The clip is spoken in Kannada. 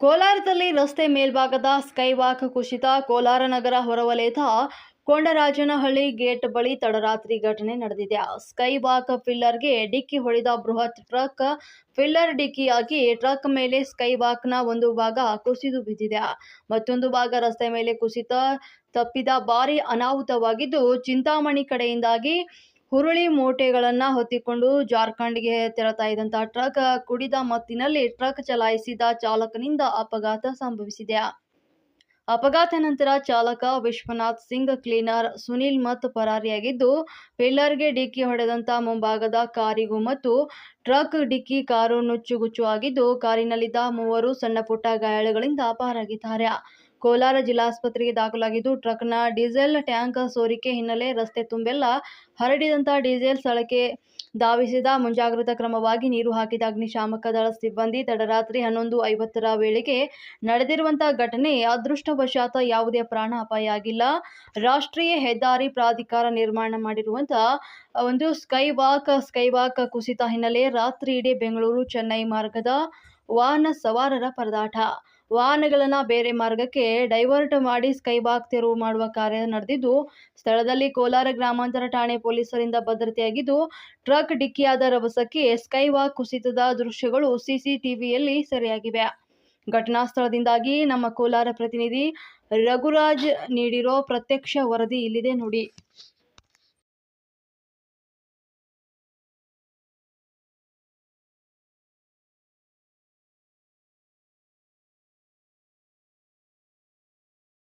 ಕೋಲಾರದಲ್ಲಿ ರಸ್ತೆ ಮೇಲ್ಭಾಗದ ಸ್ಕೈವಾಕ್ ಕುಸಿತ. ಕೋಲಾರ ನಗರ ಹೊರವಲಯದ ಕೊಂಡರಾಜನಹಳ್ಳಿ ಗೇಟ್ ಬಳಿ ತಡರಾತ್ರಿ ಘಟನೆ ನಡೆದಿದೆ. ಸ್ಕೈವಾಕ್ ಪಿಲ್ಲರ್ಗೆ ಡಿಕ್ಕಿ ಹೊಡೆದ ಬೃಹತ್ ಟ್ರಕ್. ಪಿಲ್ಲರ್ ಡಿಕ್ಕಿಯಾಗಿ ಟ್ರಕ್ ಮೇಲೆ ಸ್ಕೈವಾಕ್ನ ಒಂದು ಭಾಗ ಕುಸಿದು ಬಿದ್ದಿದೆ. ಮತ್ತೊಂದು ಭಾಗ ರಸ್ತೆ ಮೇಲೆ ಕುಸಿತ ತಪ್ಪಿದ ಭಾರೀ ಅನಾಹುತವಾಗಿದ್ದು, ಚಿಂತಾಮಣಿ ಕಡೆಯಿಂದಾಗಿ ಹುರುಳಿ ಮೂಟೆಗಳನ್ನು ಹೊತ್ತಿಕೊಂಡು ಜಾರ್ಖಂಡ್ಗೆ ತೆರಳುತ್ತಾ ಇದ್ದಂತಹ ಟ್ರಕ್ ಕುಡಿದ ಮತ್ತಿನಲ್ಲಿ ಟ್ರಕ್ ಚಲಾಯಿಸಿದ ಚಾಲಕನಿಂದ ಅಪಘಾತ ಸಂಭವಿಸಿದೆ. ಅಪಘಾತ ನಂತರ ಚಾಲಕ ವಿಶ್ವನಾಥ್ ಸಿಂಗ್, ಕ್ಲೀನರ್ ಸುನಿಲ್ ಮತ್ ಪರಾರಿಯಾಗಿದ್ದು, ಪಿಲ್ಲರ್ಗೆ ಡಿಕ್ಕಿ ಹೊಡೆದಂತ ಮುಂಭಾಗದ ಕಾರಿಗೂ ಮತ್ತು ಟ್ರಕ್ ಡಿಕ್ಕಿ ಕಾರು ನುಚ್ಚುಗುಚ್ಚು ಆಗಿದ್ದು, ಕಾರಿನಲ್ಲಿದ್ದ ಮೂವರು ಸಣ್ಣಪುಟ್ಟ ಗಾಯಾಳುಗಳಿಂದ ಪಾರಾಗಿದ್ದಾರೆ. ಕೋಲಾರ ಜಿಲ್ಲಾಸ್ಪತ್ರೆಗೆ ದಾಖಲಾಗಿದ್ದು, ಟ್ರಕ್ನ ಡೀಸೆಲ್ ಟ್ಯಾಂಕ್ ಸೋರಿಕೆ ಹಿನ್ನೆಲೆ ರಸ್ತೆ ತುಂಬೆಲ್ಲ ಹರಡಿದಂತ ಡೀಸೆಲ್ ಸ್ಥಳಕ್ಕೆ ಧಾವಿಸಿದ. ಮುಂಜಾಗ್ರತಾ ಕ್ರಮವಾಗಿ ನೀರು ಹಾಕಿದ ಅಗ್ನಿಶಾಮಕ ದಳ ಸಿಬ್ಬಂದಿ ತಡರಾತ್ರಿ 11:50 ವೇಳೆಗೆ ನಡೆದಿರುವಂತಹ ಘಟನೆ. ಅದೃಷ್ಟವಶಾತ್ ಯಾವುದೇ ಪ್ರಾಣ ಅಪಾಯ ಆಗಿಲ್ಲ. ರಾಷ್ಟ್ರೀಯ ಹೆದ್ದಾರಿ ಪ್ರಾಧಿಕಾರ ನಿರ್ಮಾಣ ಮಾಡಿರುವಂತಹ ಒಂದು ಸ್ಕೈವಾಕ್ ಕುಸಿತ ಹಿನ್ನೆಲೆ ರಾತ್ರಿ ಇಡೀ ಬೆಂಗಳೂರು ಚೆನ್ನೈ ಮಾರ್ಗದ ವಾಹನ ಸವಾರರ ಪರದಾಟ. ವಾಹನಗಳನ್ನು ಬೇರೆ ಮಾರ್ಗಕ್ಕೆ ಡೈವರ್ಟ್ ಮಾಡಿ ಸ್ಕೈವಾಕ್ ತೆರವು ಮಾಡುವ ಕಾರ್ಯ ನಡೆದಿದ್ದು, ಸ್ಥಳದಲ್ಲಿ ಕೋಲಾರ ಗ್ರಾಮಾಂತರ ಠಾಣೆ ಪೊಲೀಸರಿಂದ ಭದ್ರತೆಯಾಗಿದ್ದು, ಟ್ರಕ್ ಡಿಕ್ಕಿಯಾದ ರಭಸಕ್ಕೆ ಸ್ಕೈವಾಕ್ ಕುಸಿತದ ದೃಶ್ಯಗಳು ಸಿಸಿಟಿವಿಯಲ್ಲಿ ಸೆರೆಯಾಗಿವೆ. ಘಟನಾ ಸ್ಥಳದಿಂದಾಗಿ ನಮ್ಮ ಕೋಲಾರ ಪ್ರತಿನಿಧಿ ರಘುರಾಜ್ ನೀಡಿರೋ ಪ್ರತ್ಯಕ್ಷ ವರದಿ ಇಲ್ಲಿದೆ ನೋಡಿ.